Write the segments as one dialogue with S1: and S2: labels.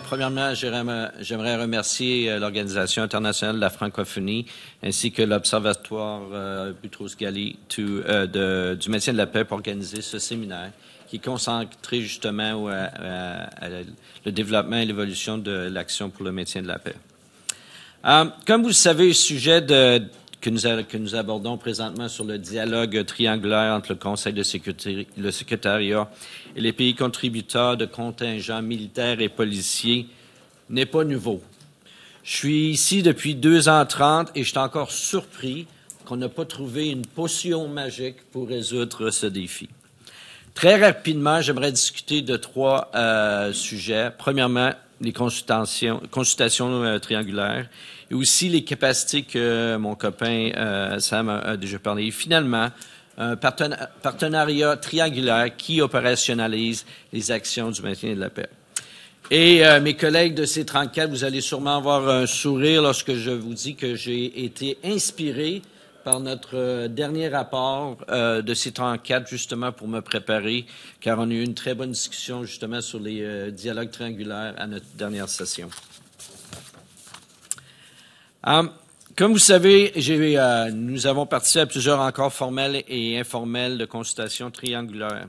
S1: Premièrement, j'aimerais remercier l'Organisation internationale de la francophonie ainsi que l'Observatoire Boutros-Ghali du maintien de la paix pour organiser ce séminaire qui est concentré justement le développement et l'évolution de l'action pour le maintien de la paix. Comme vous le savez, le sujet que nous abordons présentement sur le dialogue triangulaire entre le Conseil de sécurité, le secrétariat et les pays contributeurs de contingents militaires et policiers n'est pas nouveau. Je suis ici depuis 2 ans 30 et je suis encore surpris qu'on n'a pas trouvé une potion magique pour résoudre ce défi. Très rapidement, j'aimerais discuter de 3 sujets. Premièrement, les consultations triangulaires et aussi les capacités que mon copain Sam a déjà parlé. Finalement, un partenariat triangulaire qui opérationnalise les actions du maintien de la paix. Et mes collègues de C34, vous allez sûrement avoir un sourire lorsque je vous dis que j'ai été inspiré par notre dernier rapport de C34, justement pour me préparer, car on a eu une très bonne discussion justement sur les dialogues triangulaires à notre dernière session. Comme vous savez, nous avons participé à plusieurs rencontres formelles et informelles de consultation triangulaire.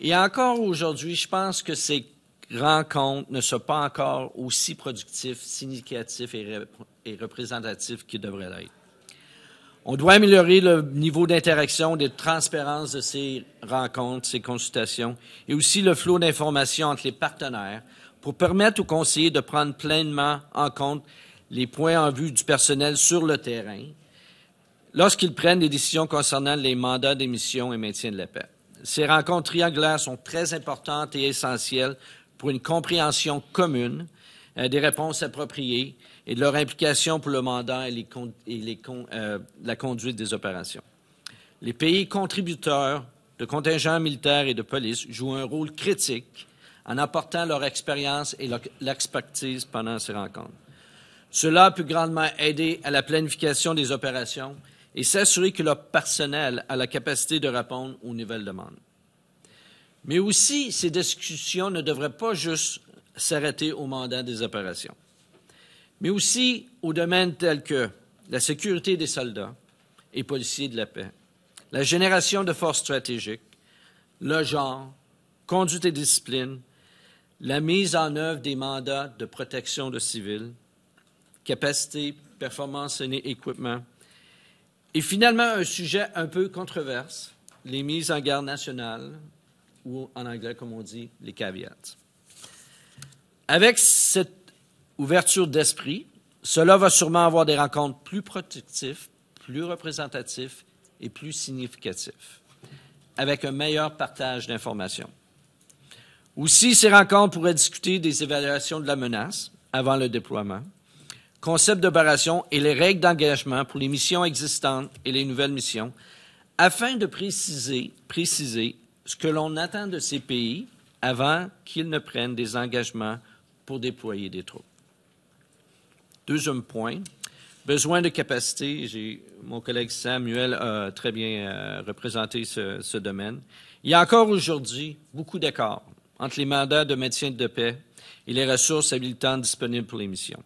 S1: Et encore aujourd'hui, je pense que ces rencontres ne sont pas encore aussi productifs, significatifs et représentatifs qu'ils devraient l'être. On doit améliorer le niveau d'interaction et de transparence de ces rencontres, ces consultations, et aussi le flot d'informations entre les partenaires pour permettre aux conseillers de prendre pleinement en compte les points en vue du personnel sur le terrain lorsqu'ils prennent des décisions concernant les mandats d'émission et maintien de la paix. Ces rencontres triangulaires sont très importantes et essentielles pour une compréhension commune des réponses appropriées et de leur implication pour le mandat et la conduite des opérations. Les pays contributeurs de contingents militaires et de police jouent un rôle critique en apportant leur expérience et l'expertise pendant ces rencontres. Cela peut grandement aider à la planification des opérations et s'assurer que leur personnel a la capacité de répondre aux nouvelles demandes. Mais aussi, ces discussions ne devraient pas juste s'arrêter au mandat des opérations, mais aussi aux domaines tels que la sécurité des soldats et policiers de la paix, la génération de forces stratégiques, le genre, conduite et discipline, la mise en œuvre des mandats de protection de civils, capacité, performance et équipement. Et finalement, un sujet un peu controverse, les mises en garde nationales, ou en anglais, comme on dit, les caveats. Avec cette ouverture d'esprit, cela va sûrement avoir des rencontres plus productives, plus représentatifs et plus significatifs, avec un meilleur partage d'informations. Aussi, ces rencontres pourraient discuter des évaluations de la menace avant le déploiement, concepts d'opération et les règles d'engagement pour les missions existantes et les nouvelles missions, afin de préciser ce que l'on attend de ces pays avant qu'ils ne prennent des engagements pour déployer des troupes. Deuxième point, besoin de capacité. Mon collègue Samuel a très bien représenté ce domaine. Il y a encore aujourd'hui beaucoup d'écarts entre les mandats de maintien de paix et les ressources habilitantes disponibles pour les missions.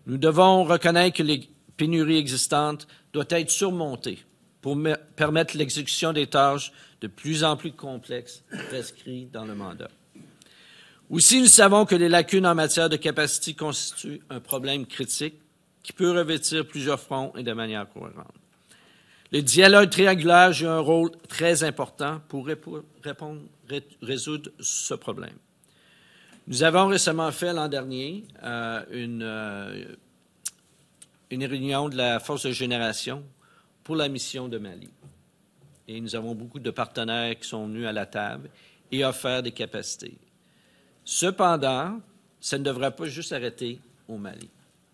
S1: Nous devons reconnaître que les pénuries existantes doivent être surmontées pour permettre l'exécution des tâches de plus en plus complexes prescrites dans le mandat. Aussi, nous savons que les lacunes en matière de capacité constituent un problème critique qui peut revêtir plusieurs fronts et de manière cohérente. Le dialogue triangulaire joue un rôle très important pour résoudre ce problème. Nous avons récemment fait l'an dernier une réunion de la force de génération pour la mission de Mali. Et nous avons beaucoup de partenaires qui sont venus à la table et offert des capacités. Cependant, ça ne devrait pas juste s'arrêter au Mali.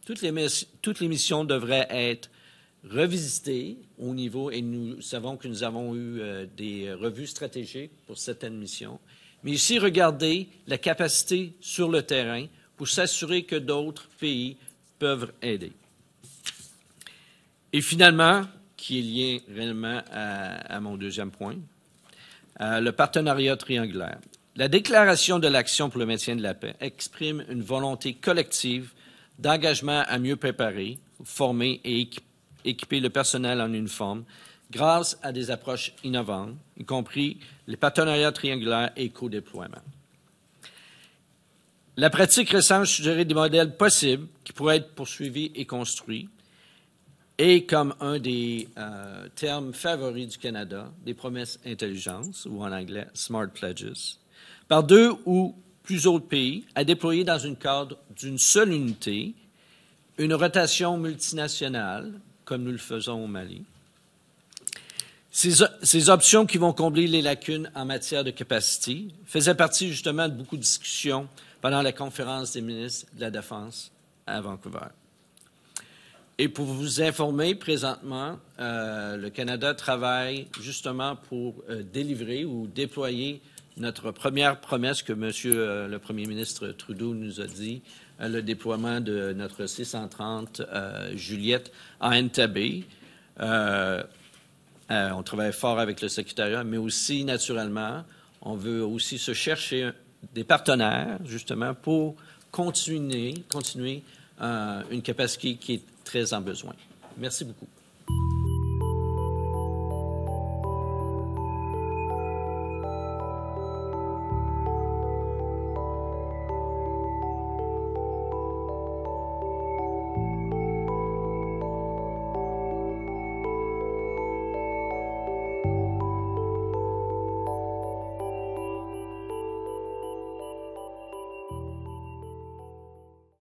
S1: Toutes les missions devraient être revisitées au niveau, et nous savons que nous avons eu des revues stratégiques pour certaines missions, mais aussi regarder la capacité sur le terrain pour s'assurer que d'autres pays peuvent aider. Et finalement, qui est lié réellement à mon deuxième point, le partenariat triangulaire. La déclaration de l'action pour le maintien de la paix exprime une volonté collective d'engagement à mieux préparer, former et équiper le personnel en uniforme grâce à des approches innovantes, y compris les partenariats triangulaires et co-déploiement. La pratique récente suggérait des modèles possibles qui pourraient être poursuivis et construits, et comme un des termes favoris du Canada, des promesses intelligentes, ou en anglais « Smart Pledges », par 2 ou plus autres pays, à déployer dans un cadre d'une seule unité, une rotation multinationale, comme nous le faisons au Mali. Ces options qui vont combler les lacunes en matière de capacité faisaient partie justement de beaucoup de discussions pendant la conférence des ministres de la Défense à Vancouver. Et pour vous informer, présentement, le Canada travaille justement pour délivrer ou déployer notre première promesse que M. le Premier ministre Trudeau nous a dit, le déploiement de notre C-130 Juliette à Entebbe. On travaille fort avec le secrétariat, mais aussi, naturellement, on veut aussi se chercher des partenaires, justement, pour continuer une capacité qui est très en besoin. Merci beaucoup.